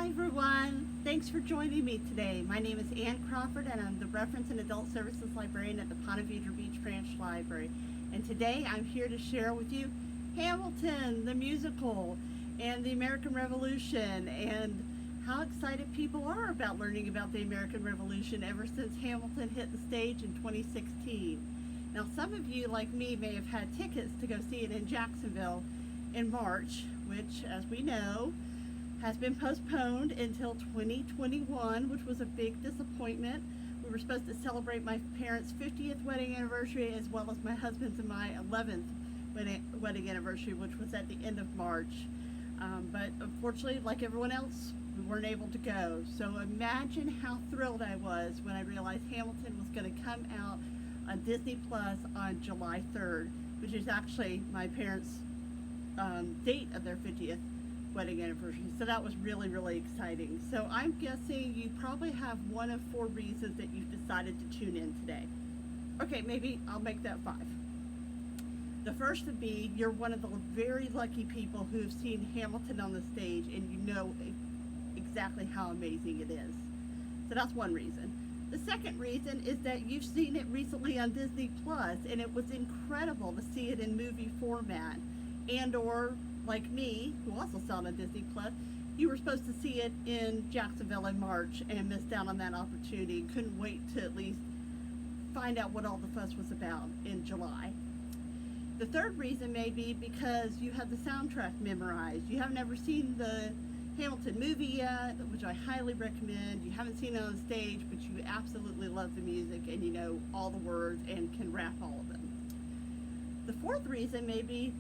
Hi everyone, thanks for joining me today. My name is Ann Crawford and I'm the Reference and Adult Services Librarian at the Ponte Vedra Beach Branch Library. And today I'm here to share with you Hamilton, the musical, and the American Revolution, and how excited people are about learning about the American Revolution ever since Hamilton hit the stage in 2016. Now some of you, like me, may have had tickets to go see it in Jacksonville in March, which, as we know, has been postponed until 2021, which was a big disappointment. We were supposed to celebrate my parents' 50th wedding anniversary as well as my husband's and my 11th wedding anniversary, which was at the end of March. But unfortunately, like everyone else, we weren't able to go. So imagine how thrilled I was when I realized Hamilton was going to come out on Disney Plus on July 3rd, which is actually my parents' date of their 50th wedding anniversary. So that was really, really exciting. So I'm guessing you probably have one of 4 reasons that you've decided to tune in today. Okay, maybe I'll make that 5. The first would be you're one of the very lucky people who've seen Hamilton on the stage and you know exactly how amazing it is. So that's one reason. The second reason is that you've seen it recently on Disney Plus and it was incredible to see it in movie format, and or like me, who also saw it on Disney Plus, you were supposed to see it in Jacksonville in March and missed out on that opportunity. Couldn't wait to at least find out what all the fuss was about in July. The third reason may be because you have the soundtrack memorized. You haven't ever seen the Hamilton movie yet, which I highly recommend. You haven't seen it on stage, but you absolutely love the music and you know all the words and can rap all of them. The fourth reason may be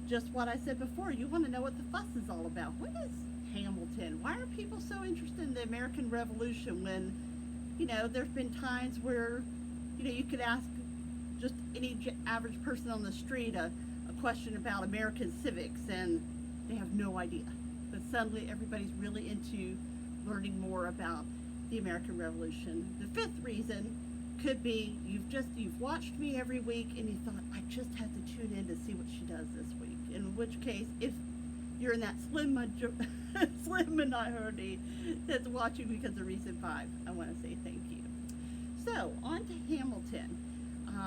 just what I said before. You want to know what the fuss is all about. What is Hamilton? Why are people so interested in the American Revolution when, you know, there's been times where, you know, you could ask just any average person on the street a question about American civics and they have no idea. But suddenly everybody's really into learning more about the American Revolution. The fifth reason could be you've watched me every week and you thought, I just have to tune in to see what she does this week. In which case, if you're in that slim minority that's watching because of reason 5, I want to say thank you. So on to Hamilton.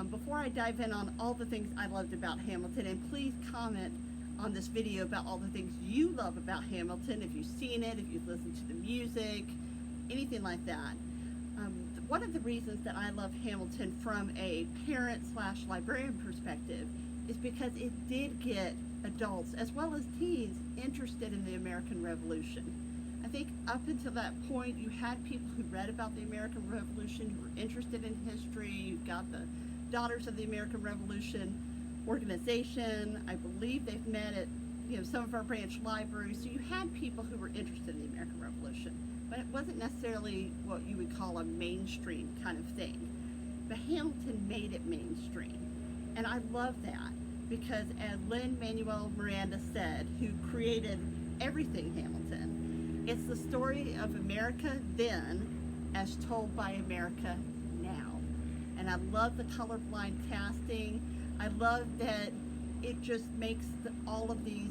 Before I dive in on all the things I loved about Hamilton, and please comment on this video about all the things you love about Hamilton, if you've seen it, if you've listened to the music, anything like that. One of the reasons that I love Hamilton from a parent/librarian perspective is because it did get adults as well as teens interested in the American Revolution. I think up until that point you had people who read about the American Revolution who were interested in history. You've got the Daughters of the American Revolution organization. I believe they've met at some of our branch libraries. So you had people who were interested in the American Revolution, but it wasn't necessarily what you would call a mainstream kind of thing. But Hamilton made it mainstream. And I love that because, as Lin-Manuel Miranda said, who created everything Hamilton, it's the story of America then as told by America now. And I love the colorblind casting. I love that it just makes all of these,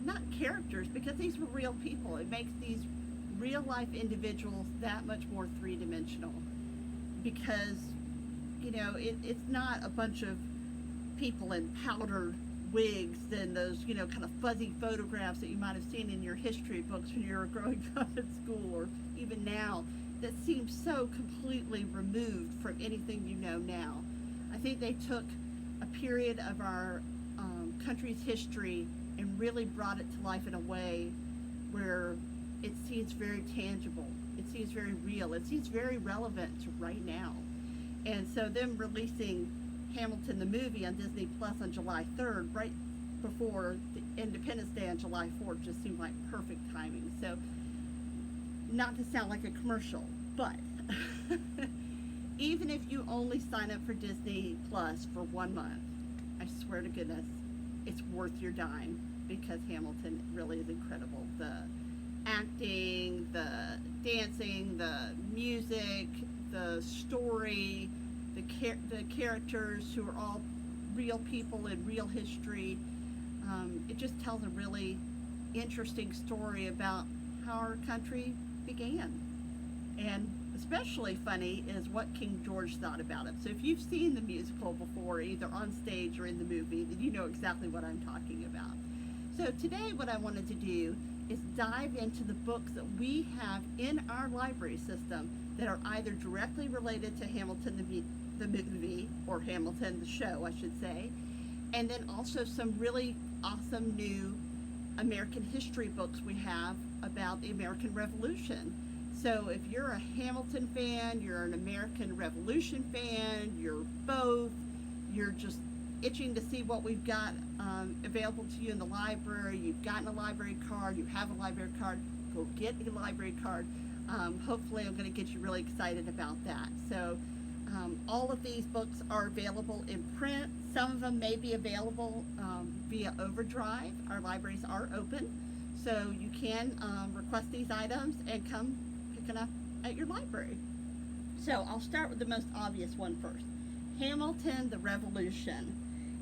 not characters, because these were real people. It makes these real life individuals that much more three-dimensional because, it's not a bunch of people in powdered wigs and those, kind of fuzzy photographs that you might have seen in your history books when you were growing up at school, or even now, that seems so completely removed from anything you know now. I think they took a period of our country's history and really brought it to life in a way where it seems very tangible, it seems very real, it seems very relevant to right now. And so them releasing Hamilton the movie on Disney Plus on July 3rd, right before the Independence Day on July 4th, just seemed like perfect timing. So, not to sound like a commercial, but even if you only sign up for Disney Plus for 1 month, I swear to goodness, it's worth your dime because Hamilton really is incredible. The acting, the dancing, the music, the story, the characters who are all real people in real history. It just tells a really interesting story about how our country began. And especially funny is what King George thought about it. So if you've seen the musical before, either on stage or in the movie, then you know exactly what I'm talking about. So today what I wanted to do is dive into the books that we have in our library system that are either directly related to Hamilton the movie, or Hamilton the show, I should say, and then also some really awesome new American history books we have about the American Revolution. So if you're a Hamilton fan, you're an American Revolution fan, you're both, you're just itching to see what we've got available to you in the library, you've gotten a library card, you have a library card, go get a library card. Hopefully I'm going to get you really excited about that. So all of these books are available in print. Some of them may be available via Overdrive. Our libraries are open, so you can request these items and come pick it up at your library. So I'll start with the most obvious one first. Hamilton the Revolution.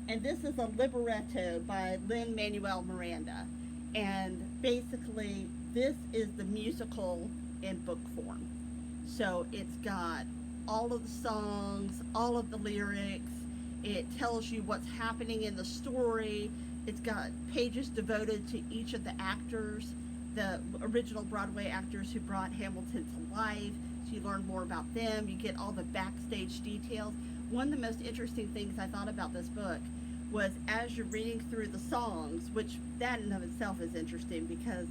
And this is a libretto by Lin-Manuel Miranda. And basically, this is the musical in book form. So it's got all of the songs, all of the lyrics. It tells you what's happening in the story. It's got pages devoted to each of the actors, the original Broadway actors who brought Hamilton to life. So you learn more about them. You get all the backstage details. One of the most interesting things I thought about this book was as you're reading through the songs, which that in of itself is interesting because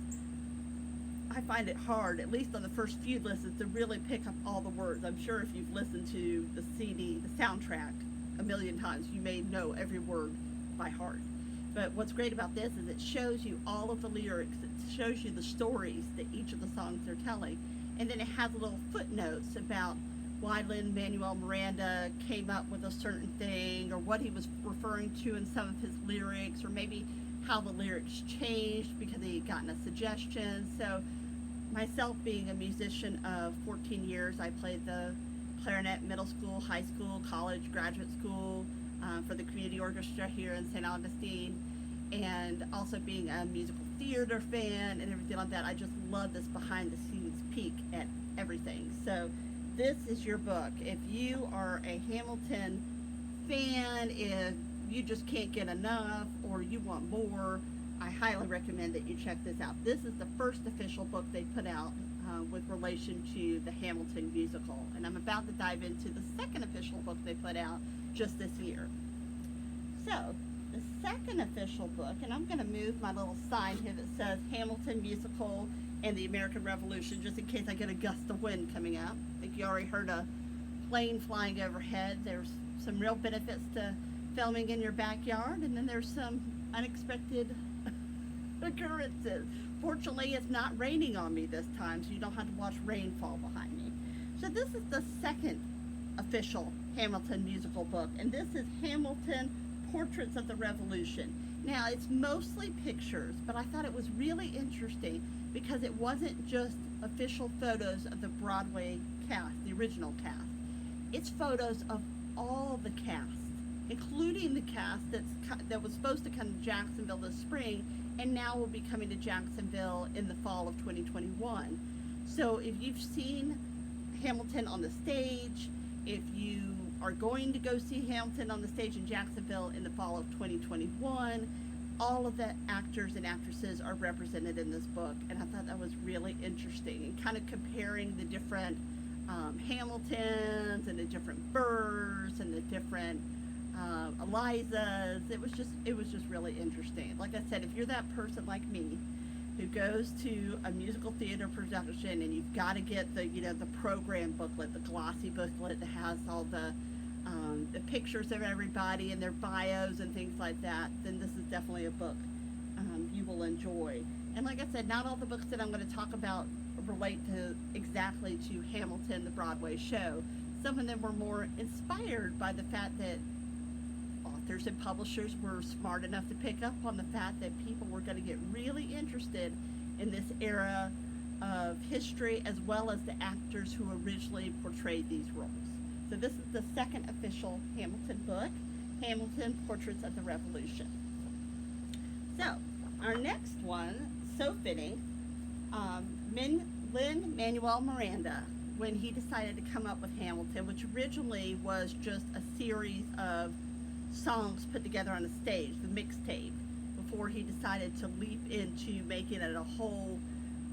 I find it hard, at least on the first few listens, to really pick up all the words. I'm sure if you've listened to the CD, the soundtrack, a million times, you may know every word by heart. But what's great about this is it shows you all of the lyrics, it shows you the stories that each of the songs are telling, and then it has little footnotes about why Lin-Manuel Miranda came up with a certain thing, or what he was referring to in some of his lyrics, or maybe how the lyrics changed because he had gotten a suggestion. So myself being a musician of 14 years, I played the clarinet middle school, high school, college, graduate school for the community orchestra here in St. Augustine, and also being a musical theater fan and everything like that. I just love this behind the scenes peek at everything. So this is your book. If you are a Hamilton fan, if you just can't get enough or you want more, I highly recommend that you check this out. This is the first official book they put out with relation to the Hamilton musical, and I'm about to dive into the second official book they put out just this year. So the second official book, and I'm going to move my little sign here that says Hamilton Musical and the American Revolution, just in case I get a gust of wind coming up. I think you already heard a plane flying overhead. There's some real benefits to filming in your backyard, and then there's some unexpected occurrences. Fortunately, it's not raining on me this time, so you don't have to watch rain fall behind me. So this is the second official Hamilton musical book, and this is Hamilton Portraits of the Revolution. Now, it's mostly pictures, but I thought it was really interesting because it wasn't just official photos of the Broadway cast, the original cast. It's photos of all the cast, including the cast that was supposed to come to Jacksonville this spring and now will be coming to Jacksonville in the fall of 2021. So if you've seen Hamilton on the stage, if you are going to go see Hamilton on the stage in Jacksonville in the fall of 2021, all of the actors and actresses are represented in this book, and I thought that was really interesting, and kind of comparing the different Hamiltons and the different Burrs and the different Elizas. It was just really interesting. Like I said, if you're that person like me who goes to a musical theater production and you've got to get the program booklet, the glossy booklet that has all the pictures of everybody and their bios and things like that, then this is definitely a book you will enjoy. And like I said, not all the books that I'm going to talk about relate exactly to Hamilton, the Broadway show. Some of them were more inspired by the fact that authors and publishers were smart enough to pick up on the fact that people were going to get really interested in this era of history, as well as the actors who originally portrayed these roles. So this is the second official Hamilton book, Hamilton Portraits of the Revolution. So our next one, so fitting, Lin-Manuel Miranda, when he decided to come up with Hamilton, which originally was just a series of songs put together on a stage, the mixtape, before he decided to leap into making it a whole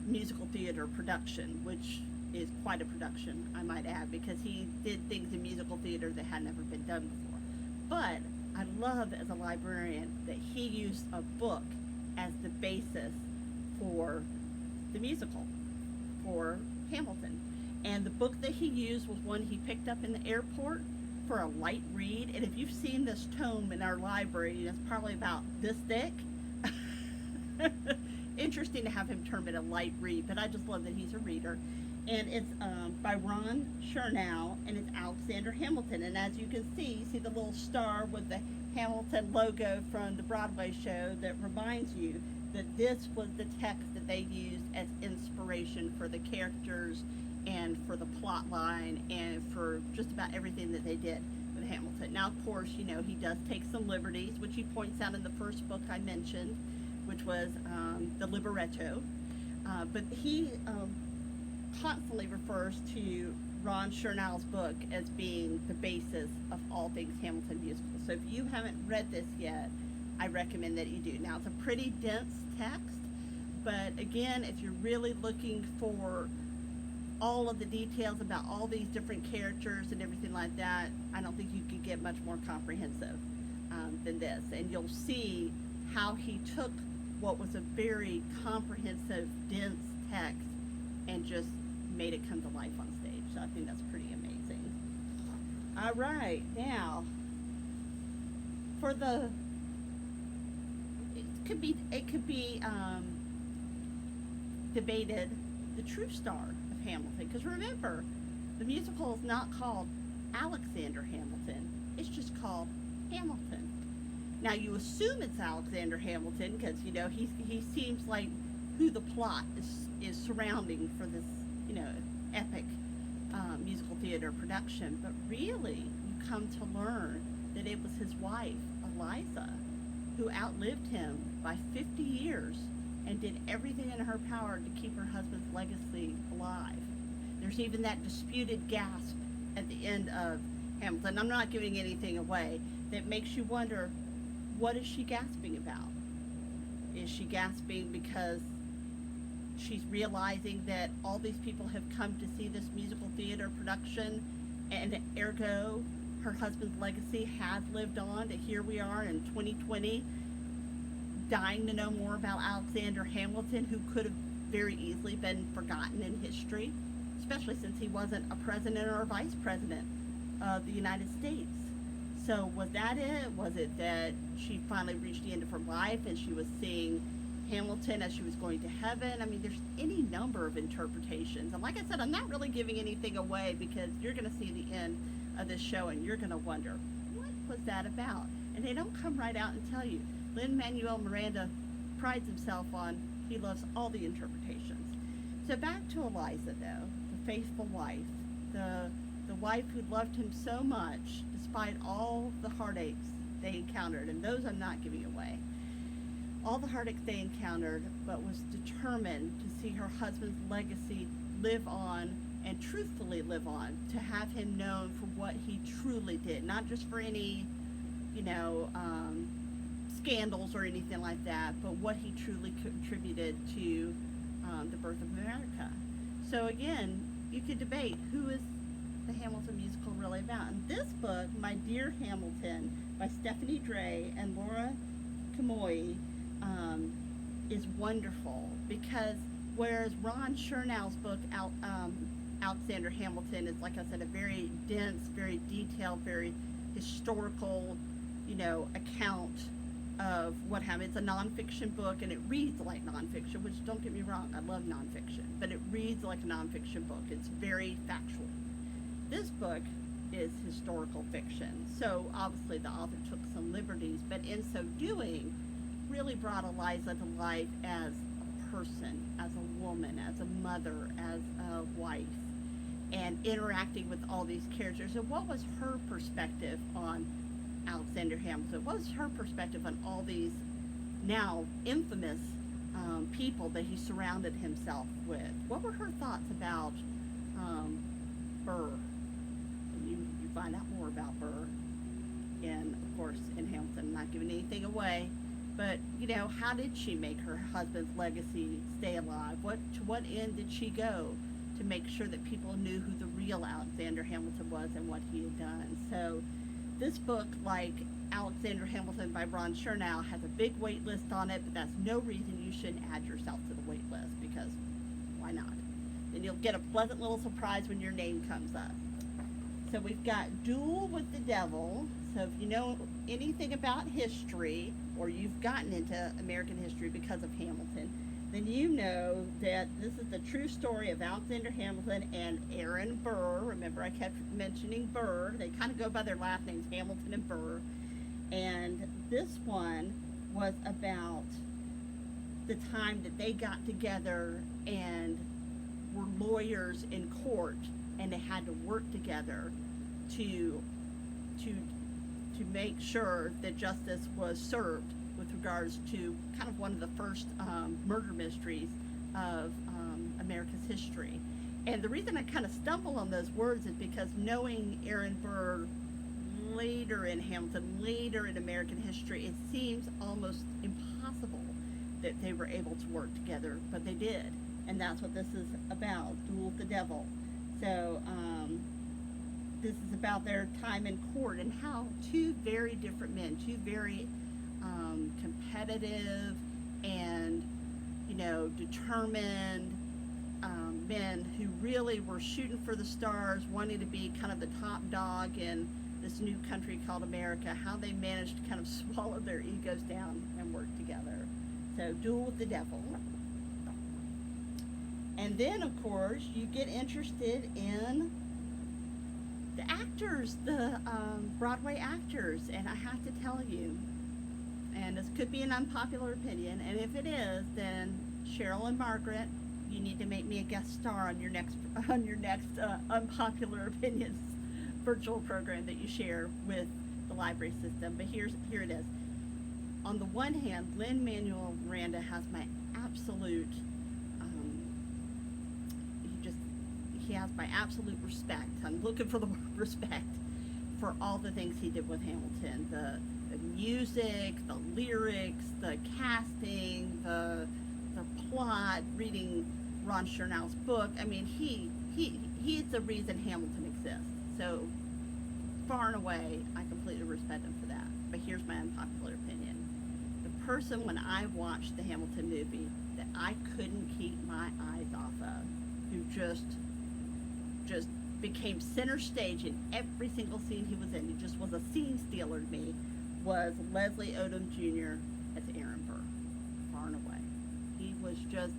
musical theater production, which is quite a production, I might add, because he did things in musical theater that had never been done before. But I love as a librarian that he used a book as the basis for the musical, for Hamilton. And the book that he used was one he picked up in the airport for a light read. And if you've seen this tome in our library, it's probably about this thick. Interesting to have him term it a light read, but I just love that he's a reader. And it's by Ron Chernow, and it's Alexander Hamilton. And as you can see, you see the little star with the Hamilton logo from the Broadway show that reminds you that this was the text that they used as inspiration for the characters and for the plot line and for just about everything that they did with Hamilton. Now, of course, you know, he does take some liberties, which he points out in the first book I mentioned, which was the libretto. But he constantly refers to Ron Chernow's book as being the basis of all things Hamilton musical. So if you haven't read this yet, I recommend that you do. Now, it's a pretty dense text, but again, if you're really looking for all of the details about all these different characters and everything like that, I don't think you could get much more comprehensive than this. And you'll see how he took what was a very comprehensive, dense text and just made it come to life on stage. So I think that's pretty amazing. All right, now for the it could be debated the true star of Hamilton, because remember, the musical is not called Alexander Hamilton, it's just called Hamilton. Now you assume it's Alexander Hamilton because, you know, he seems like who the plot is surrounding for this, you know, epic musical theater production, but really you come to learn that it was his wife, Eliza, who outlived him by 50 years and did everything in her power to keep her husband's legacy alive. There's even that disputed gasp at the end of Hamilton. I'm not giving anything away that makes you wonder, what is she gasping about? Is she gasping because she's realizing that all these people have come to see this musical theater production, and ergo her husband's legacy has lived on, to here we are in 2020 dying to know more about Alexander Hamilton, who could have very easily been forgotten in history, especially since he wasn't a president or a vice president of the United States. So was that it? Was it that she finally reached the end of her life and she was seeing Hamilton as she was going to heaven? I mean, there's any number of interpretations. And like I said, I'm not really giving anything away because you're going to see the end of this show and you're going to wonder, what was that about? And they don't come right out and tell you. Lin-Manuel Miranda prides himself on, he loves all the interpretations. So back to Eliza, though, the faithful wife, the wife who loved him so much despite all the heartaches they encountered, and those I'm not giving away. All the heartaches they encountered, but was determined to see her husband's legacy live on and truthfully live on, to have him known for what he truly did, not just for any, scandals or anything like that, but what he truly contributed to the birth of America. So again, you could debate, who is the Hamilton musical really about? In this book, My Dear Hamilton, by Stephanie Dray and Laura Kamoy, is wonderful, because whereas Ron Chernow's book, Alexander Hamilton, is, like I said, a very dense, very detailed, very historical, account of what happened. It's a nonfiction book, and it reads like nonfiction, which, don't get me wrong, I love nonfiction, but it reads like a nonfiction book. It's very factual. This book is historical fiction, so obviously the author took some liberties, but in so doing, really brought Eliza to life as a person, as a woman, as a mother, as a wife, and interacting with all these characters. And what was her perspective on Alexander Hamilton? What was her perspective on all these now infamous people that he surrounded himself with. What were her thoughts about Burr? And you find out more about Burr, and of course in Hamilton. I'm not giving anything away, but you know, how did she make her husband's legacy stay alive? To what end did she go to make sure that people knew who the real Alexander Hamilton was and what he had done? So this book, like Alexander Hamilton by Ron Chernow, has a big wait list on it, but that's no reason you shouldn't add yourself to the wait list, because why not? Then you'll get a pleasant little surprise when your name comes up. So we've got Duel with the Devil. So if you know anything about history, or you've gotten into American history because of Hamilton, then you know that this is the true story of Alexander Hamilton and Aaron Burr. Remember, I kept mentioning Burr. They kind of go by their last names, Hamilton and Burr. And this one was about the time that they got together and were lawyers in court, and they had to work together to make sure that justice was served with regards to kind of one of the first murder mysteries of America's history. And the reason I kind of stumble on those words is because knowing Aaron Burr later in Hamilton, later in American history, it seems almost impossible that they were able to work together, but they did. And that's what this is about, Duel with the Devil. So this is about their time in court and how two very different men, two very competitive and, you know, determined men who really were shooting for the stars, wanting to be kind of the top dog in this new country called America, how they managed to kind of swallow their egos down and work together. So Duel with the Devil. And then, of course, you get interested in the actors, the Broadway actors. And I have to tell you, and this could be an unpopular opinion, and if it is, then Cheryl and Margaret, you need to make me a guest star on your next unpopular opinions virtual program that you share with the library system. But here it is. On the one hand, Lin-Manuel Miranda has my absolute he has my absolute respect. I'm looking for the word respect for all the things he did with Hamilton. The music, the lyrics, the casting, the plot, reading Ron Chernow's book. I mean, he's the reason Hamilton exists. So far and away, I completely respect him for that. But here's my unpopular opinion. The person, when I watched the Hamilton movie, that I couldn't keep my eyes off of, who just became center stage in every single scene he was in, he just was a scene stealer to me, was Leslie Odom Jr. as Aaron Burr. Far and away. He was just,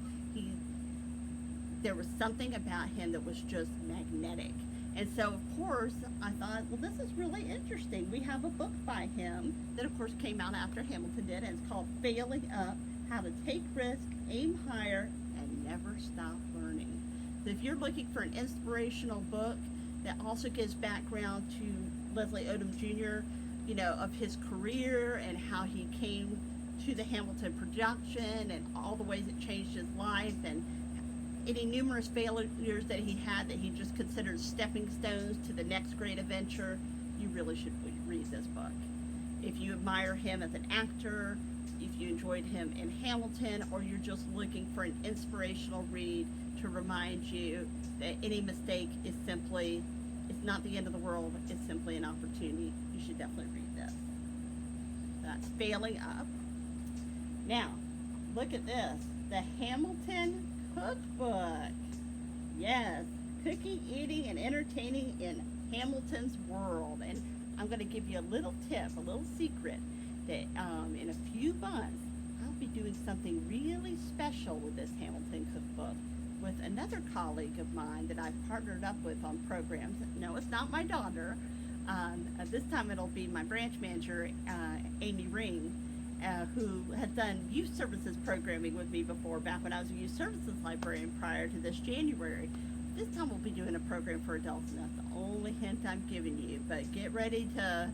there was something about him that was just magnetic. And so, of course, I thought, well, this is really interesting. We have a book by him that, of course, came out after Hamilton did, and it's called Failing Up, How to Take Risks, Aim Higher, and Never Stop Learning. So if you're looking for an inspirational book that also gives background to Leslie Odom Jr., you know, of his career and how he came to the Hamilton production and all the ways it changed his life and any numerous failures that he had that he just considered stepping stones to the next great adventure, you really should read this book. If you admire him as an actor, if you enjoyed him in Hamilton, or you're just looking for an inspirational read to remind you that any mistake is simply, it's not the end of the world, it's simply an opportunity, you should definitely read this. That's Failing Up. Now, look at this, the Hamilton Cookbook. Yes, cooking, eating, and entertaining in Hamilton's world. And I'm going to give you a little tip, a little secret, that in a few months, I'll be doing something really special with this Hamilton Cookbook with another colleague of mine that I've partnered up with on programs. No, it's not my daughter. This time it'll be my branch manager, Amy Ring, who has done youth services programming with me before, back when I was a youth services librarian prior to this January. This time we'll be doing a program for adults, and that's the only hint I'm giving you. But get ready to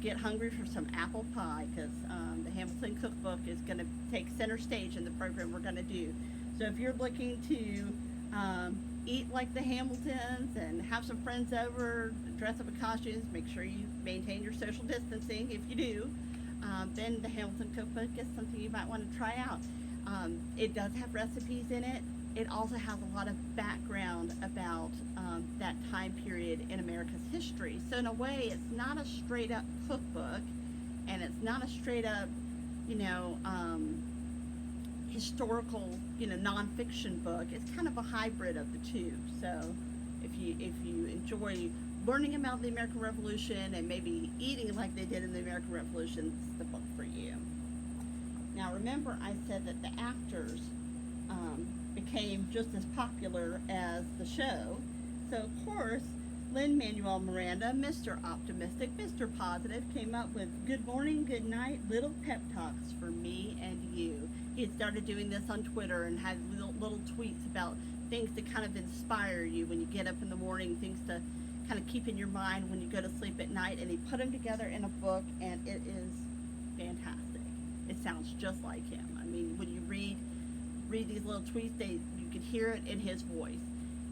get hungry for some apple pie, because the Hamilton Cookbook is going to take center stage in the program we're going to do. So if you're looking to eat like the Hamiltons and have some friends over, dress up in costumes, make sure you maintain your social distancing if you do, then the Hamilton Cookbook is something you might want to try out. It does have recipes in it. It also has a lot of background about that time period in America's history. So in a way, it's not a straight up cookbook, and it's not a straight up, historical, nonfiction book. It's kind of a hybrid of the two. So if you enjoy learning about the American Revolution and maybe eating like they did in the American Revolution, this is the book for you. Now remember, I said that the actors became just as popular as the show. So of course, Lin-Manuel Miranda, Mr. Optimistic, Mr. Positive, came up with good morning, good night, little pep talks for me and you. He had started doing this on Twitter and had little tweets about things to kind of inspire you when you get up in the morning, things to kind of keep in your mind when you go to sleep at night. And he put them together in a book, and it is fantastic. It sounds just like him. I mean, when you read these little tweets, you can hear it in his voice.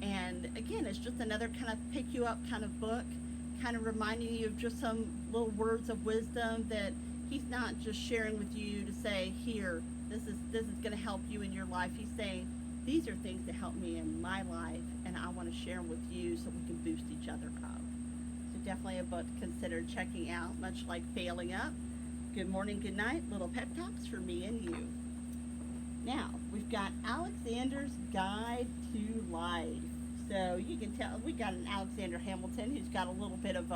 And again, it's just another kind of pick you up kind of book, kind of reminding you of just some little words of wisdom that he's not just sharing with you to say, here, this is going to help you in your life. He's saying, these are things that help me in my life, and I want to share them with you so we can boost each other up. So definitely a book to consider checking out, much like Failing Up. Good morning, good night, little pep talks for me and you. Now, we've got Alexander's Guide to Life. So you can tell we got an Alexander Hamilton who's got a little bit of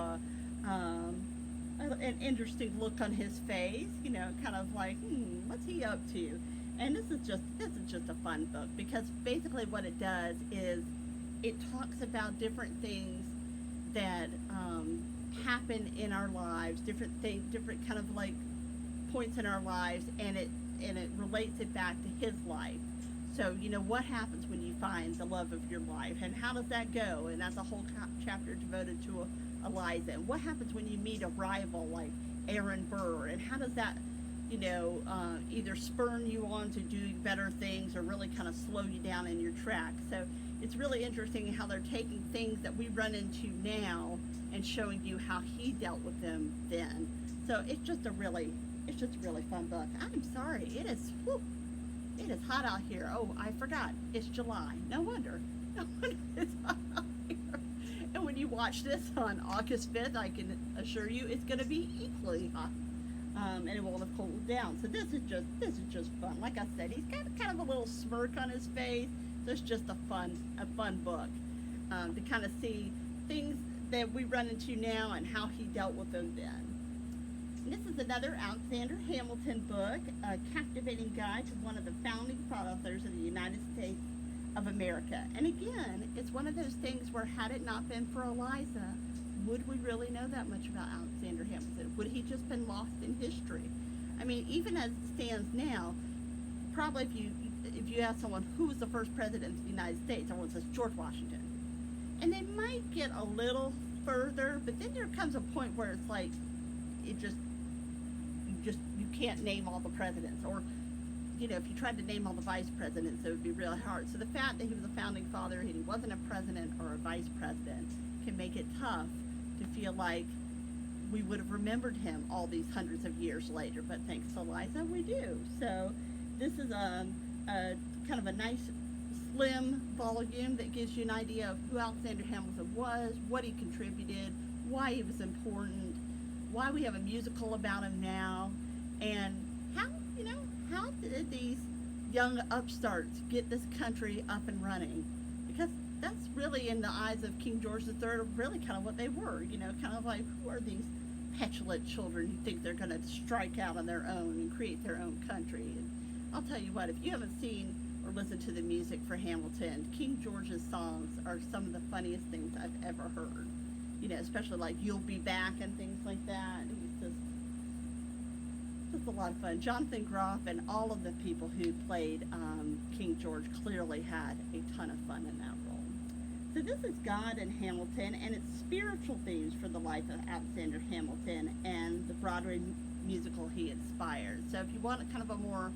an interesting look on his face, kind of like, what's he up to? And this is just a fun book, because basically what it does is it talks about different things that happen in our lives, different kind of like points in our lives, and it relates it back to his life. So, what happens when you find the love of your life, and how does that go? And that's a whole chapter devoted to Eliza. And what happens when you meet a rival like Aaron Burr, and how does that, either spur you on to do better things or really kind of slow you down in your track. So it's really interesting how they're taking things that we run into now and showing you how he dealt with them then. So it's just a really fun book. I'm sorry, it is hot out here. Oh, I forgot, it's July. No wonder it's hot out here. And when you watch this on August 5th, I can assure you it's going to be equally hot, and it won't have cooled down. So this is just fun. Like I said, he's got kind of a little smirk on his face. So it's just a fun book to kind of see things that we run into now and how he dealt with them then. This is another Alexander Hamilton book, a captivating guide to one of the founding fathers of the United States of America. And again, it's one of those things where, had it not been for Eliza, would we really know that much about Alexander Hamilton? Would he just been lost in history? I mean, even as it stands now, probably if you ask someone who was the first president of the United States, everyone says George Washington. And they might get a little further, but then there comes a point where it's like, you can't name all the presidents, or if you tried to name all the vice presidents, it would be really hard. So the fact that he was a founding father and he wasn't a president or a vice president can make it tough to feel like we would have remembered him all these hundreds of years later. But thanks to Eliza, we do. So this is a kind of a nice slim volume that gives you an idea of who Alexander Hamilton was, what he contributed, why he was important, why we have a musical about him now, and how did these young upstarts get this country up and running? Because that's really, in the eyes of King George III, really kind of what they were, kind of like, who are these petulant children who think they're going to strike out on their own and create their own country? And I'll tell you what, if you haven't seen or listened to the music for Hamilton, King George's songs are some of the funniest things I've ever heard. Especially like You'll Be Back and things like that. He's just a lot of fun. Jonathan Groff and all of the people who played King George clearly had a ton of fun in that role. So this is God in Hamilton, and it's spiritual themes for the life of Alexander Hamilton and the Broadway musical he inspired. So if you want kind of a more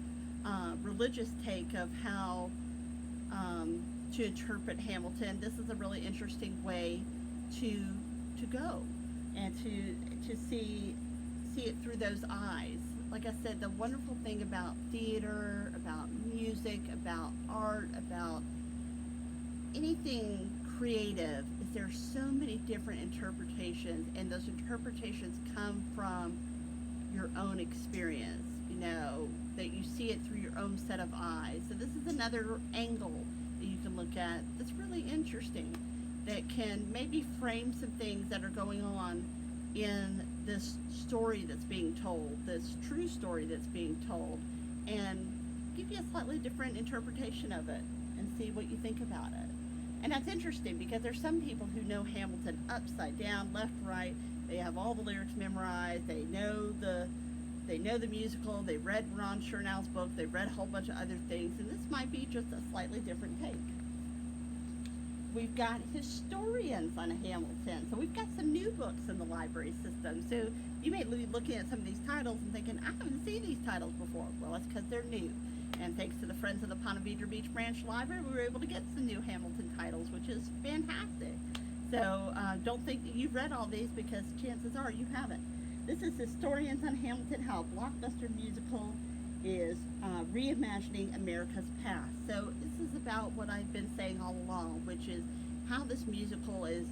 religious take of how to interpret Hamilton, this is a really interesting way to go and to see it through those eyes. Like I said, the wonderful thing about theater, about music, about art, about anything creative is there's so many different interpretations, and those interpretations come from your own experience, that you see it through your own set of eyes. So this is another angle that you can look at that's really interesting, that can maybe frame some things that are going on in this story that's being told, this true story that's being told, and give you a slightly different interpretation of it and see what you think about it. And that's interesting because there's some people who know Hamilton upside down, left, right. They have all the lyrics memorized. They know the musical. They've read Ron Chernow's book. They've read a whole bunch of other things, and this might be just a slightly different take. We've got historians on Hamilton. So we've got some new books in the library system. So you may be looking at some of these titles and thinking, I haven't seen these titles before. Well, that's because they're new. And thanks to the Friends of the Ponte Vedra Beach Branch Library, we were able to get some new Hamilton titles, which is fantastic. So don't think that you've read all these, because chances are you haven't. This is Historians on Hamilton, how a blockbuster musical is reimagining America's past. So this is about what I've been saying all along, which is how this musical is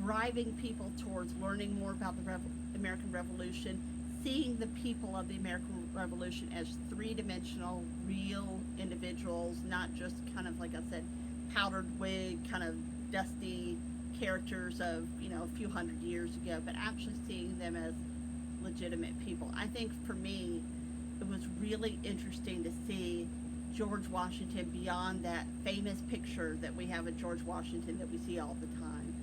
driving people towards learning more about the American Revolution, seeing the people of the American Revolution as three-dimensional, real individuals, not just kind of, like I said, powdered wig, kind of dusty characters of, a few hundred years ago, but actually seeing them as legitimate people. I think for me, it was really interesting to see George Washington beyond that famous picture that we have of George Washington that we see all the time,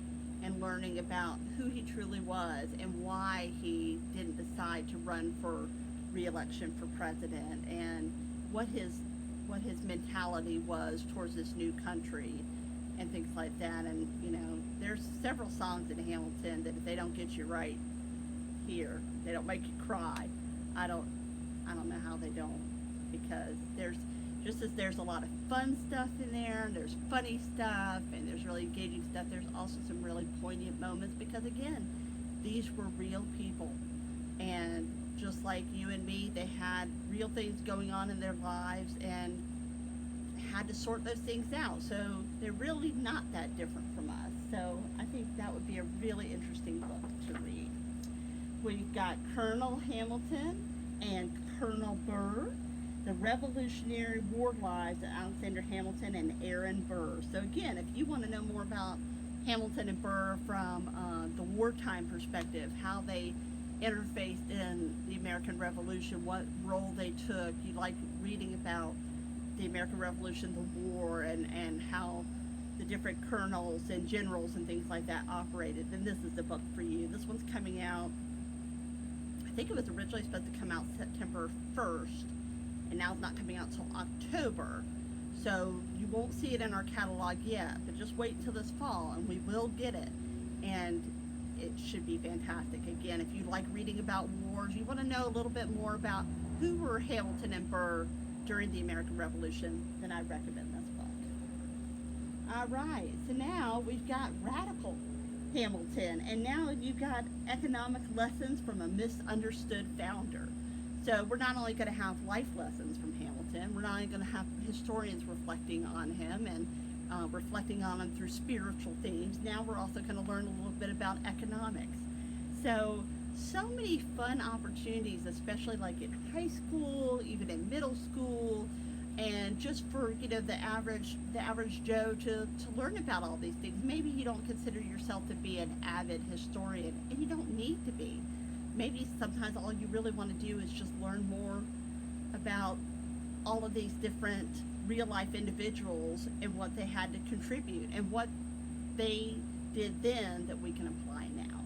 and learning about who he truly was and why he didn't decide to run for re-election for president, and what his mentality was towards this new country and things like that. And there's several songs in Hamilton that if they don't get you right here, they don't make you cry. I don't know how they don't, because there's a lot of fun stuff in there, and there's funny stuff, and there's really engaging stuff. There's also some really poignant moments, because again, these were real people, and just like you and me, they had real things going on in their lives and had to sort those things out. So they're really not that different from us. So I think that would be a really interesting book to read. We've got Colonel Hamilton and Colonel Burr, the Revolutionary War Lives of Alexander Hamilton and Aaron Burr. So again, if you want to know more about Hamilton and Burr from the wartime perspective, how they interfaced in the American Revolution, what role they took, you like reading about the American Revolution, the war, and how the different colonels and generals and things like that operated, then this is the book for you. This one's coming out, I think it was originally supposed to come out September 1st, and now it's not coming out until October. So you won't see it in our catalog yet, but just wait until this fall and we will get it. And it should be fantastic. Again, if you like reading about wars, you want to know a little bit more about who were Hamilton and Burr during the American Revolution, then I recommend this book. All right, so now we've got Radical Hamilton, and now you've got economic lessons from a misunderstood founder. So we're not only going to have life lessons from Hamilton, we're not only going to have historians reflecting on him and reflecting on him through spiritual themes. Now we're also going to learn a little bit about economics. So many fun opportunities, especially like in high school, even in middle school, and just for the average Joe to learn about all these things. Maybe you don't consider yourself to be an avid historian, and you don't need to be. Maybe sometimes all you really want to do is just learn more about all of these different real life individuals and what they had to contribute and what they did then that we can apply now.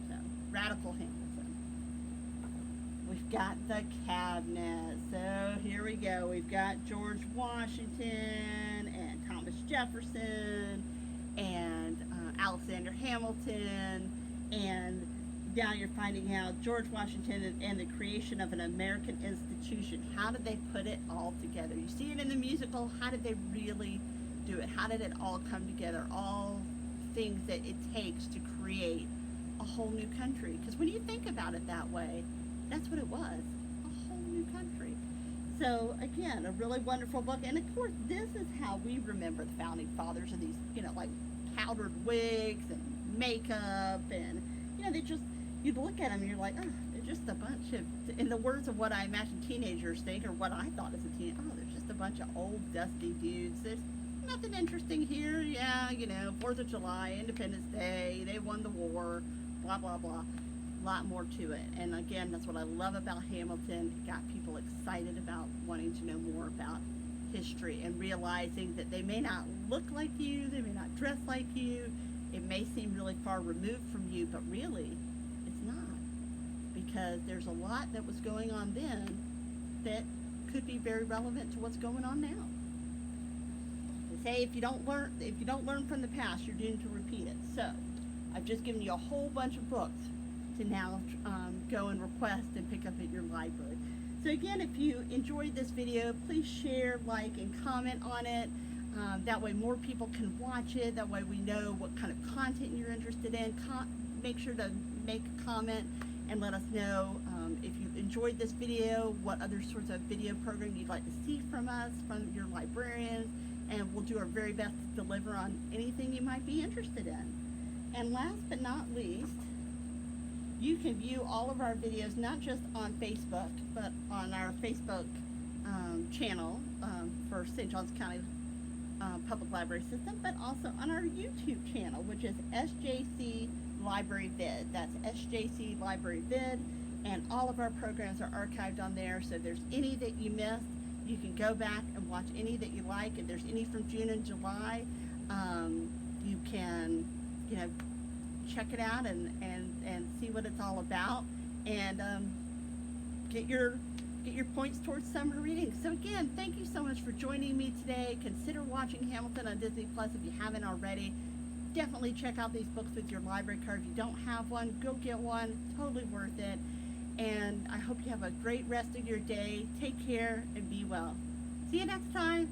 So, Radical Hamilton. We've got the cabinet. So here we go. We've got George Washington and Thomas Jefferson and Alexander Hamilton, and now you're finding out George Washington and the creation of an American institution. How did they put it all together? You see it in the musical. How did they really do it? How did it all come together? All things that it takes to create a whole new country. Because when you think about it that way, that's what it was, a whole new country. So again, a really wonderful book. And of course, this is how we remember the founding fathers, of these, like powdered wigs and makeup, and they just, you'd look at them and you're like, oh, they're just a bunch of, in the words of what I imagine teenagers think, or what I thought as a teen, oh, they're just a bunch of old dusty dudes. There's nothing interesting here. Yeah, 4th of July, Independence Day, they won the war, blah blah blah. A lot more to it. And again, that's what I love about Hamilton. It got people excited about wanting to know more about history, and realizing that they may not look like you, they may not dress like you, it may seem really far removed from you, but really it's not, because there's a lot that was going on then that could be very relevant to what's going on now. They say if you don't learn from the past, you're doomed to repeat it. So I've just given you a whole bunch of books to now go and request and pick up at your library. So again, if you enjoyed this video, please share, like, and comment on it. That way more people can watch it. That way we know what kind of content you're interested in. Make sure to make a comment and let us know if you enjoyed this video, what other sorts of video programming you'd like to see from us, from your librarians, and we'll do our very best to deliver on anything you might be interested in. And last but not least, you can view all of our videos, not just on Facebook, but on our Facebook channel for St. Johns County Public Library System, but also on our YouTube channel, which is SJC Library Vid. That's SJC Library Vid, and all of our programs are archived on there, so if there's any that you missed, you can go back and watch any that you like. If there's any from June and July, you can, check it out and see what it's all about, and get your points towards summer reading. So again, thank you so much for joining me today. Consider watching Hamilton on Disney Plus if you haven't already. Definitely check out these books with your library card. If you don't have one, go get one. Totally worth it. And I hope you have a great rest of your day. Take care and be well. See you next time.